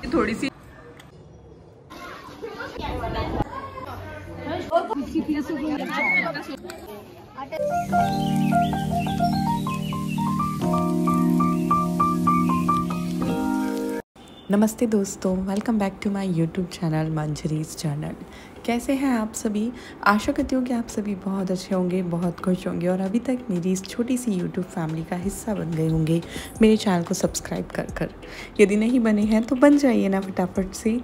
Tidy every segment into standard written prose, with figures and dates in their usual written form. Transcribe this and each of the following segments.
थोड़ी सी नमस्ते दोस्तों, welcome back to my YouTube channel Manjari's channel. कैसे हैं आप सभी? आशा करती हूँ कि आप सभी बहुत अच्छे होंगे, बहुत खुश होंगे और अभी तक मेरी इस छोटी सी यूट्यूब फैमिली का हिस्सा बन गए होंगे मेरे चैनल को सब्सक्राइब कर। यदि नहीं बने हैं तो बन जाइए ना फटाफट से।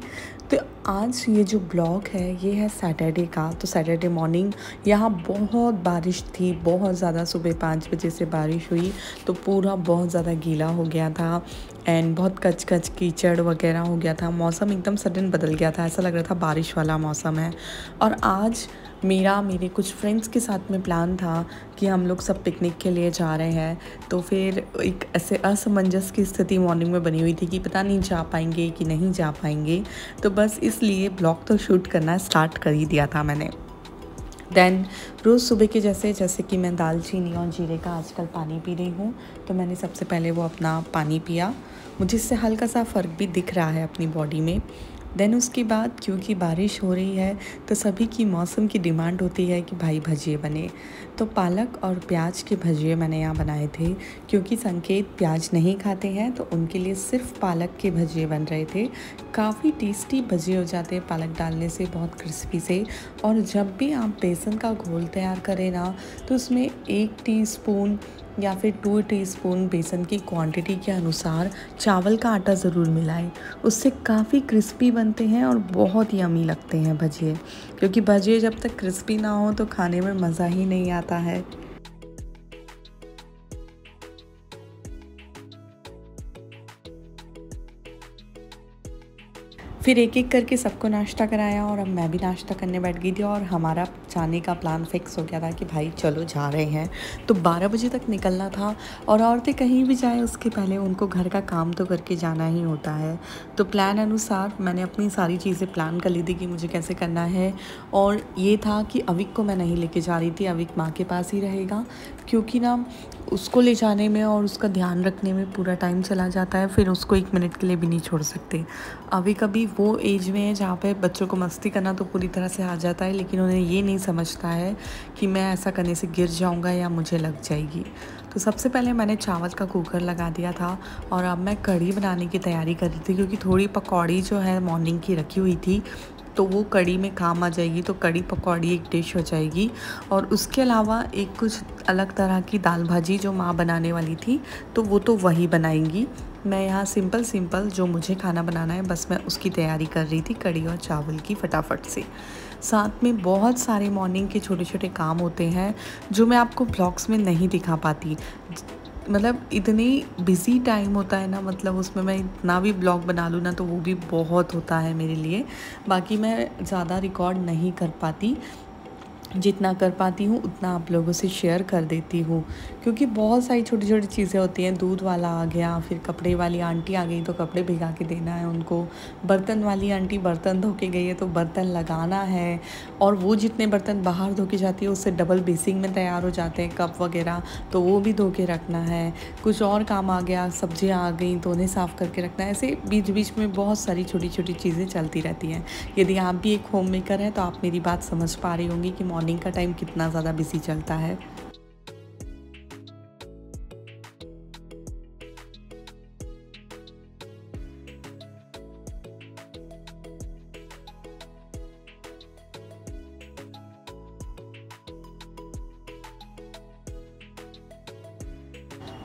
तो आज ये जो ब्लॉग है ये है सैटरडे का। तो सैटरडे मॉर्निंग यहाँ बहुत बारिश थी, बहुत ज़्यादा। सुबह 5 बजे से बारिश हुई तो पूरा बहुत ज़्यादा गीला हो गया था एंड बहुत कच कच कीचड़ वगैरह हो गया था। मौसम एकदम सडन बदल गया था, ऐसा लग रहा था बारिश वाला मौसम है। और आज मेरे कुछ फ्रेंड्स के साथ में प्लान था कि हम लोग सब पिकनिक के लिए जा रहे हैं। तो फिर एक ऐसे असमंजस की स्थिति मॉर्निंग में बनी हुई थी कि पता नहीं जा पाएंगे कि नहीं जा पाएंगे। तो बस इसलिए ब्लॉग तो शूट करना स्टार्ट कर ही दिया था मैंने। देन रोज़ सुबह के जैसे कि मैं दालचीनी और जीरे का आजकल पानी पी रही हूँ, तो मैंने सबसे पहले वो अपना पानी पिया। मुझे इससे हल्का सा फ़र्क भी दिख रहा है अपनी बॉडी में। देन उसके बाद क्योंकि बारिश हो रही है तो सभी की मौसम की डिमांड होती है कि भाई भजिए बने। तो पालक और प्याज के भजिए मैंने यहाँ बनाए थे, क्योंकि संकेत प्याज नहीं खाते हैं तो उनके लिए सिर्फ पालक के भजिए बन रहे थे। काफ़ी टेस्टी भजिए हो जाते हैं पालक डालने से, बहुत क्रिस्पी से। और जब भी आप बेसन का घोल तैयार करें ना, तो उसमें 1 टीस्पून या फिर 2 टीस्पून बेसन की क्वांटिटी के अनुसार चावल का आटा ज़रूर मिलाएं। उससे काफ़ी क्रिस्पी बनते हैं और बहुत यमी लगते हैं भजिए, क्योंकि भजिए जब तक क्रिस्पी ना हो तो खाने में मज़ा ही नहीं आता है। फिर एक एक करके सबको नाश्ता कराया और अब मैं भी नाश्ता करने बैठ गई थी और हमारा जाने का प्लान फिक्स हो गया था कि भाई चलो जा रहे हैं। तो 12 बजे तक निकलना था और औरतें कहीं भी जाएं उसके पहले उनको घर का काम तो करके जाना ही होता है। तो प्लान अनुसार मैंने अपनी सारी चीज़ें प्लान कर ली थी कि मुझे कैसे करना है। और ये था कि अविक को मैं नहीं लेके जा रही थी, अविक माँ के पास ही रहेगा, क्योंकि ना उसको ले जाने में और उसका ध्यान रखने में पूरा टाइम चला जाता है। फिर उसको 1 मिनट के लिए भी नहीं छोड़ सकते। अभी वो एज में है जहाँ पे बच्चों को मस्ती करना तो पूरी तरह से आ जाता है, लेकिन उन्हें ये नहीं समझता है कि मैं ऐसा करने से गिर जाऊँगा या मुझे लग जाएगी। तो सबसे पहले मैंने चावल का कुकर लगा दिया था और अब मैं कढ़ी बनाने की तैयारी कर रही थी, क्योंकि थोड़ी पकौड़ी जो है मॉर्निंग की रखी हुई थी तो वो कढ़ी में काम आ जाएगी। तो कढ़ी पकौड़ी एक डिश हो जाएगी। और उसके अलावा एक कुछ अलग तरह की दाल भाजी जो माँ बनाने वाली थी तो वो तो वही बनाएंगी। मैं यहाँ सिंपल जो मुझे खाना बनाना है बस मैं उसकी तैयारी कर रही थी, कढ़ी और चावल की फटाफट से। साथ में बहुत सारे मॉर्निंग के छोटे छोटे काम होते हैं जो मैं आपको ब्लॉग्स में नहीं दिखा पाती। मतलब इतनी बिज़ी टाइम होता है ना, मतलब उसमें मैं इतना भी ब्लॉग बना लूँ ना तो वो भी बहुत होता है मेरे लिए। बाकी मैं ज़्यादा रिकॉर्ड नहीं कर पाती, जितना कर पाती हूँ उतना आप लोगों से शेयर कर देती हूँ, क्योंकि बहुत सारी छोटी छोटी चीज़ें होती हैं। दूध वाला आ गया, फिर कपड़े वाली आंटी आ गई तो कपड़े भिगा के देना है उनको, बर्तन वाली आंटी बर्तन धो के गई है तो बर्तन लगाना है, और वो जितने बर्तन बाहर धो के जाती है उससे डबल बेसिंग में तैयार हो जाते हैं कप वगैरह, तो वो भी धो के रखना है। कुछ और काम आ गया, सब्जियाँ आ गई तो उन्हें साफ़ करके रखना है। ऐसे बीच बीच में बहुत सारी छोटी छोटी चीज़ें चलती रहती हैं। यदि आप भी एक होम मेकर हैं तो आप मेरी बात समझ पा रही होंगी कि मॉर्निंग का टाइम कितना ज़्यादा बिजी चलता है।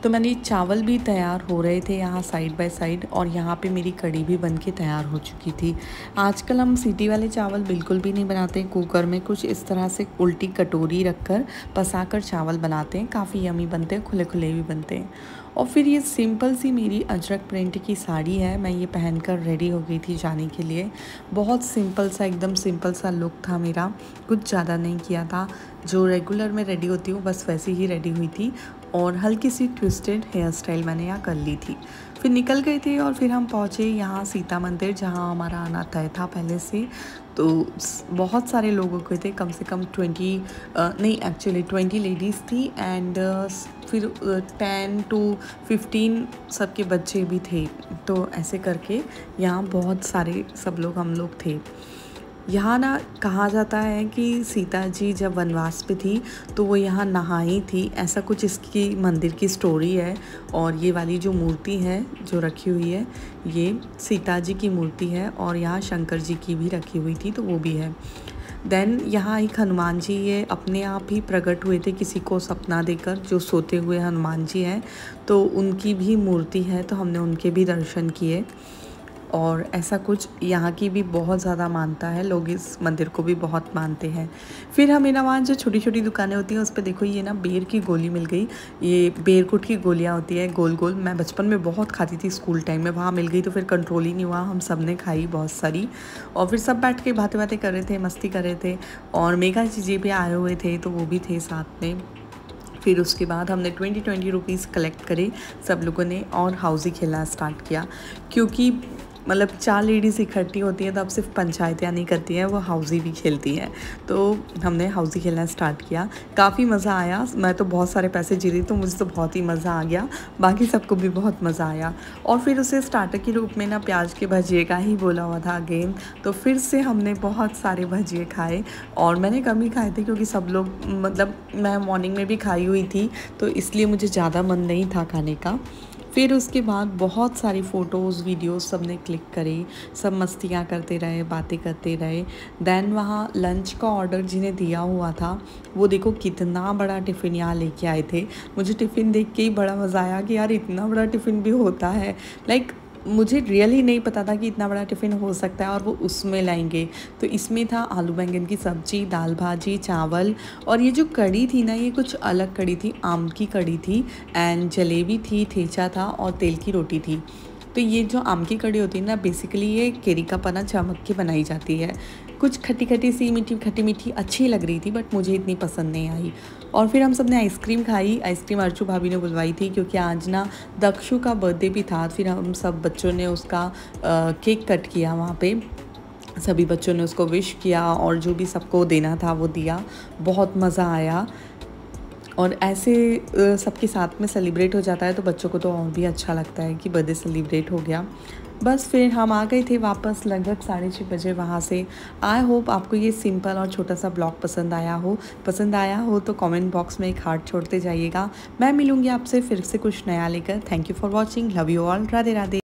तो मैंने चावल भी तैयार हो रहे थे यहाँ साइड बाय साइड, और यहाँ पे मेरी कढ़ी भी बन के तैयार हो चुकी थी। आजकल हम सीटी वाले चावल बिल्कुल भी नहीं बनाते, कुकर में कुछ इस तरह से उल्टी कटोरी रखकर पसाकर चावल बनाते हैं, काफ़ी यमी बनते हैं, खुले खुले भी बनते हैं। और फिर ये सिंपल सी मेरी अजरक प्रिंट की साड़ी है, मैं ये पहनकर रेडी हो गई थी जाने के लिए। बहुत सिंपल सा, एकदम सिंपल सा लुक था मेरा, कुछ ज़्यादा नहीं किया था। जो रेगुलर में रेडी होती हूँ बस वैसे ही रेडी हुई थी, और हल्की सी ट्विस्टेड हेयर स्टाइल मैंने यहाँ कर ली थी। फिर निकल गए थे और फिर हम पहुँचे यहाँ सीता मंदिर, जहाँ हमारा आना तय था पहले से। तो बहुत सारे लोगों के थे, कम से कम 20 नहीं एक्चुअली 20 लेडीज़ थी एंड फिर 10 to 15 सबके बच्चे भी थे। तो ऐसे करके यहाँ बहुत सारे सब लोग हम लोग थे। यहाँ ना कहा जाता है कि सीता जी जब वनवास पे थी तो वो यहाँ नहाई थी, ऐसा कुछ इसकी मंदिर की स्टोरी है। और ये वाली जो मूर्ति है जो रखी हुई है, ये सीता जी की मूर्ति है और यहाँ शंकर जी की भी रखी हुई थी, तो वो भी है। देन यहाँ एक हनुमान जी ये अपने आप ही प्रकट हुए थे किसी को सपना देकर, जो सोते हुए हनुमान जी हैं, तो उनकी भी मूर्ति है, तो हमने उनके भी दर्शन किए। और ऐसा कुछ यहाँ की भी बहुत ज़्यादा मानता है, लोग इस मंदिर को भी बहुत मानते हैं। फिर हमें ना वहाँ जो छोटी छोटी दुकानें होती हैं उस पर देखो, ये ना बेर की गोली मिल गई, ये बेरकुट की गोलियाँ होती है गोल गोल। मैं बचपन में बहुत खाती थी स्कूल टाइम में, वहाँ मिल गई तो फिर कंट्रोल ही नहीं हुआ, हम सब ने खाई बहुत सारी। और फिर सब बैठ के बातें बातें कर रहे थे, मस्ती कर रहे थे। और मेघा जी भी आए हुए थे तो वो भी थे साथ में। फिर उसके बाद हमने 20 रुपीज़ कलेक्ट करे सब लोगों ने और हाउसी खेलना स्टार्ट किया, क्योंकि मतलब 4 लेडीज़ इकट्ठी होती हैं तो अब सिर्फ पंचायतें नहीं करती हैं, वो हाउसी भी खेलती हैं। तो हमने हाउसी खेलना स्टार्ट किया, काफ़ी मज़ा आया। मैं तो बहुत सारे पैसे जीती तो मुझे तो बहुत ही मज़ा आ गया, बाकी सबको भी बहुत मज़ा आया। और फिर उसे स्टार्टर के रूप में ना प्याज के भजिए का ही बोला हुआ था अगेन, तो फिर से हमने बहुत सारे भजिए खाए। और मैंने कम ही खाए थे क्योंकि सब लोग, मतलब मैं मॉर्निंग में भी खाई हुई थी तो इसलिए मुझे ज़्यादा मन नहीं था खाने का। फिर उसके बाद बहुत सारी फ़ोटोज़ वीडियोज़ सब ने क्लिक करे, सब मस्तियाँ करते रहे, बातें करते रहे। दैन वहाँ लंच का ऑर्डर जिन्हें दिया हुआ था वो देखो कितना बड़ा टिफ़िन यहाँ लेके आए थे। मुझे टिफ़िन देख के ही बड़ा मज़ा आया कि यार इतना बड़ा टिफ़िन भी होता है। लाइक मुझे रियली नहीं पता था कि इतना बड़ा टिफ़िन हो सकता है और वो उसमें लाएंगे। तो इसमें था आलू बैंगन की सब्ज़ी, दाल भाजी, चावल, और ये जो कढ़ी थी ना ये कुछ अलग कढ़ी थी, आम की कढ़ी थी एंड जलेबी थी, ठेचा था और तेल की रोटी थी। तो ये जो आम की कढ़ी होती है ना, बेसिकली ये केरी का पना चमक के बनाई जाती है। कुछ खट्टी खट्टी सी मीठी खट्टी मीठी अच्छी लग रही थी, बट मुझे इतनी पसंद नहीं आई। और फिर हम सब ने आइसक्रीम खाई। आइसक्रीम अर्चू भाभी ने बुलवाई थी क्योंकि आज ना दक्षु का बर्थडे भी था। फिर हम सब बच्चों ने उसका केक कट किया वहाँ पे, सभी बच्चों ने उसको विश किया और जो भी सबको देना था वो दिया। बहुत मज़ा आया और ऐसे सबके साथ में सेलिब्रेट हो जाता है तो बच्चों को तो और भी अच्छा लगता है कि बर्थडे सेलिब्रेट हो गया। बस फिर हम आ गए थे वापस लगभग 6:30 बजे वहाँ से। आई होप आपको ये सिंपल और छोटा सा ब्लॉग पसंद आया हो तो कमेंट बॉक्स में एक हार्ट छोड़ते जाइएगा। मैं मिलूँगी आपसे फिर से कुछ नया लेकर। Thank you for watching, love you all, Radhe Radhe.